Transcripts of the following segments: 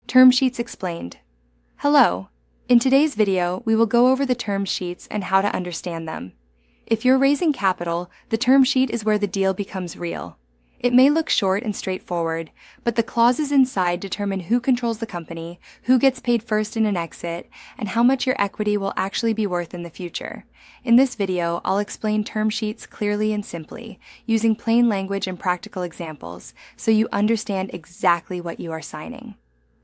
Term sheets explained. Hello. In today's video, we will go over the term sheets and how to understand them. If you're raising capital, the term sheet is where the deal becomes real. It may look short and straightforward, but the clauses inside determine who controls the company, who gets paid first in an exit, and how much your equity will actually be worth in the future. In this video, I'll explain term sheets clearly and simply, using plain language and practical examples, so you understand exactly what you are signing.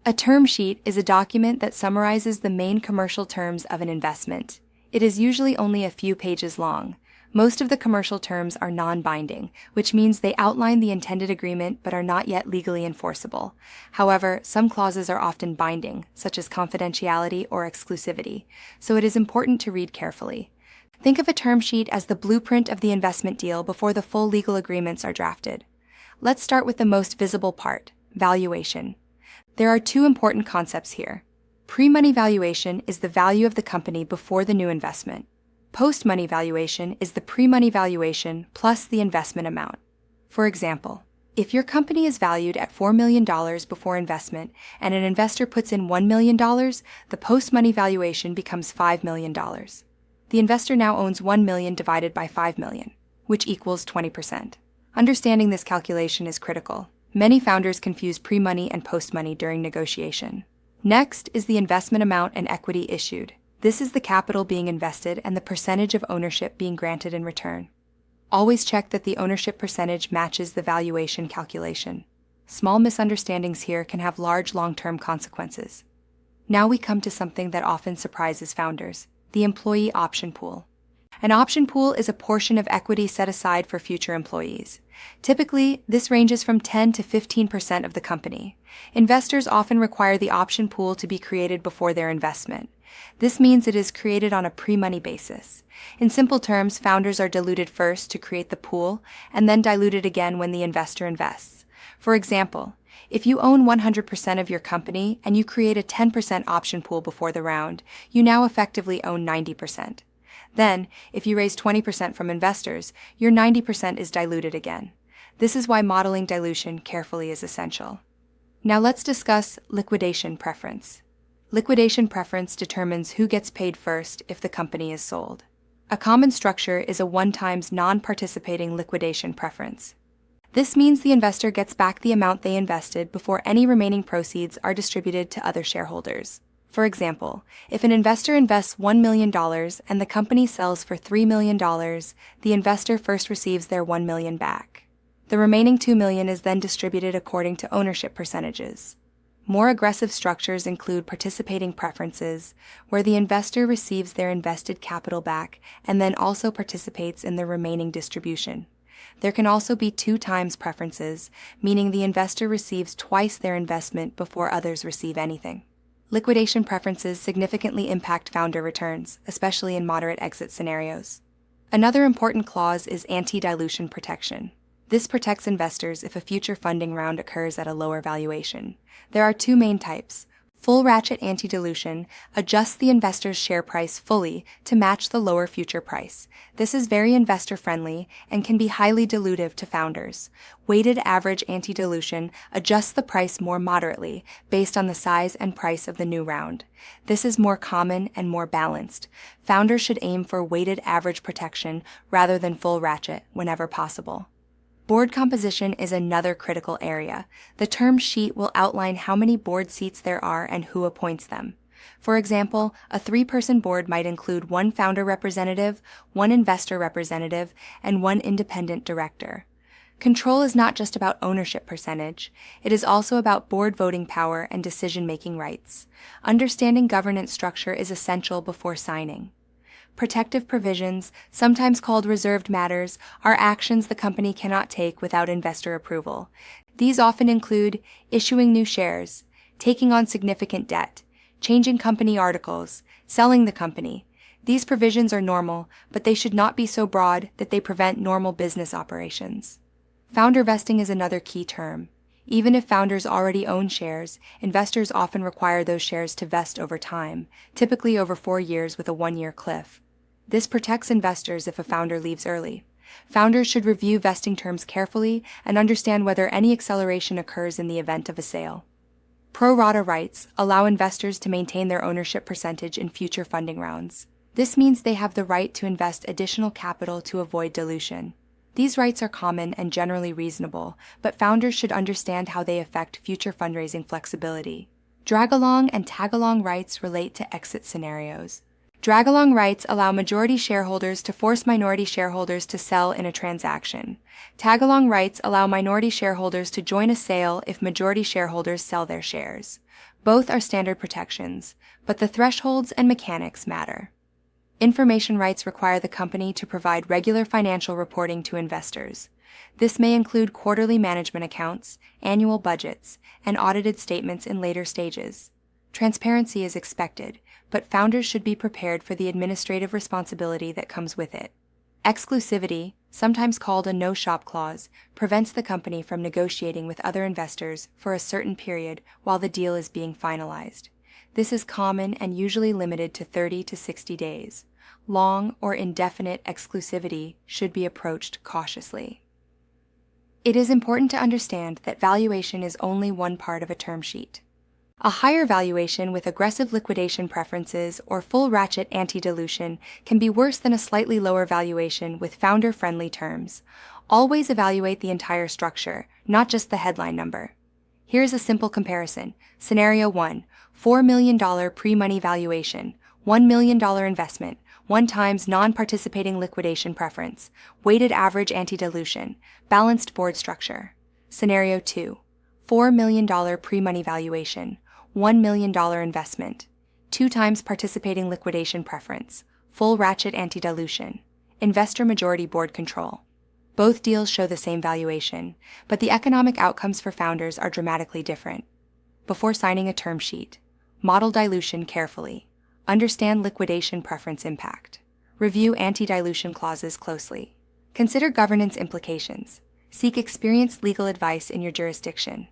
A term sheet is a document that summarizes the main commercial terms of an investment. It is usually only a few pages long. Most of the commercial terms are non-binding, which means they outline the intended agreement but are not yet legally enforceable. However, some clauses are often binding, such as confidentiality or exclusivity, so it is important to read carefully. Think of a term sheet as the blueprint of the investment deal before the full legal agreements are drafted. Let's start with the most visible part, valuation. There are two important concepts here. Pre-money valuation is the value of the company before the new investment. Post-money valuation is the pre-money valuation plus the investment amount. For example, if your company is valued at $4 million before investment and an investor puts in $1 million, the post-money valuation becomes $5 million. The investor now owns $1 million divided by $5 million, which equals 20%. Understanding this calculation is critical. Many founders confuse pre-money and post-money during negotiation. Next is the investment amount and equity issued. This is the capital being invested and the percentage of ownership being granted in return. Always check that the ownership percentage matches the valuation calculation. Small misunderstandings here can have large long-term consequences. Now we come to something that often surprises founders, the employee option pool. An option pool is a portion of equity set aside for future employees. Typically, this ranges from 10 to 15% of the company. Investors often require the option pool to be created before their investment. This means it is created on a pre-money basis. In simple terms, founders are diluted first to create the pool and then diluted again when the investor invests. For example, if you own 100% of your company and you create a 10% option pool before the round, you now effectively own 90%. Then, if you raise 20% from investors, your 90% is diluted again. This is why modeling dilution carefully is essential. Now let's discuss liquidation preference. Liquidation preference determines who gets paid first if the company is sold. A common structure is a one-time non-participating liquidation preference. This means the investor gets back the amount they invested before any remaining proceeds are distributed to other shareholders. For example, if an investor invests $1 million and the company sells for $3 million, the investor first receives their $1 million back. The remaining $2 million is then distributed according to ownership percentages. More aggressive structures include participating preferences, where the investor receives their invested capital back and then also participates in the remaining distribution. There can also be 2x preferences, meaning the investor receives twice their investment before others receive anything. Liquidation preferences significantly impact founder returns, especially in moderate exit scenarios. Another important clause is anti-dilution protection. This protects investors if a future funding round occurs at a lower valuation. There are two main types. Full ratchet anti-dilution adjusts the investor's share price fully to match the lower future price. This is very investor-friendly and can be highly dilutive to founders. Weighted average anti-dilution adjusts the price more moderately based on the size and price of the new round. This is more common and more balanced. Founders should aim for weighted average protection rather than full ratchet whenever possible. Board composition is another critical area. The term sheet will outline how many board seats there are and who appoints them. For example, a 3-person board might include 1 founder representative, 1 investor representative, and 1 independent director. Control is not just about ownership percentage. It is also about board voting power and decision-making rights. Understanding governance structure is essential before signing. Protective provisions, sometimes called reserved matters, are actions the company cannot take without investor approval. These often include issuing new shares, taking on significant debt, changing company articles, selling the company. These provisions are normal, but they should not be so broad that they prevent normal business operations. Founder vesting is another key term. Even if founders already own shares, investors often require those shares to vest over time, typically over 4 years with a 1-year cliff. This protects investors if a founder leaves early. Founders should review vesting terms carefully and understand whether any acceleration occurs in the event of a sale. Pro rata rights allow investors to maintain their ownership percentage in future funding rounds. This means they have the right to invest additional capital to avoid dilution. These rights are common and generally reasonable, but founders should understand how they affect future fundraising flexibility. Drag-along and tag-along rights relate to exit scenarios. Drag-along rights allow majority shareholders to force minority shareholders to sell in a transaction. Tag-along rights allow minority shareholders to join a sale if majority shareholders sell their shares. Both are standard protections, but the thresholds and mechanics matter. Information rights require the company to provide regular financial reporting to investors. This may include quarterly management accounts, annual budgets, and audited statements in later stages. Transparency is expected, but founders should be prepared for the administrative responsibility that comes with it. Exclusivity, sometimes called a no-shop clause, prevents the company from negotiating with other investors for a certain period while the deal is being finalized. This is common and usually limited to 30 to 60 days. Long or indefinite exclusivity should be approached cautiously. It is important to understand that valuation is only one part of a term sheet. A higher valuation with aggressive liquidation preferences or full ratchet anti-dilution can be worse than a slightly lower valuation with founder-friendly terms. Always evaluate the entire structure, not just the headline number. Here's a simple comparison. Scenario 1. $4 million pre-money valuation, $1 million investment, 1 times non-participating liquidation preference, weighted average anti-dilution, balanced board structure. Scenario 2. $4 million pre-money valuation, $1 million investment, 2 times participating liquidation preference, full ratchet anti-dilution, investor majority board control. Both deals show the same valuation, but the economic outcomes for founders are dramatically different. Before signing a term sheet, model dilution carefully. Understand liquidation preference impact. Review anti-dilution clauses closely. Consider governance implications. Seek experienced legal advice in your jurisdiction.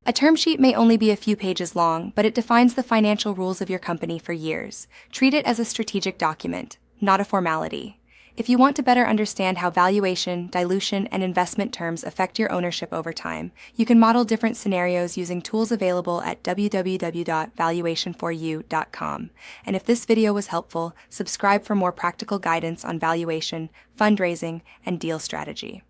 A term sheet may only be a few pages long, but it defines the financial rules of your company for years. Treat it as a strategic document, not a formality. If you want to better understand how valuation, dilution, and investment terms affect your ownership over time, you can model different scenarios using tools available at www.valuationforyou.com. And if this video was helpful, subscribe for more practical guidance on valuation, fundraising, and deal strategy.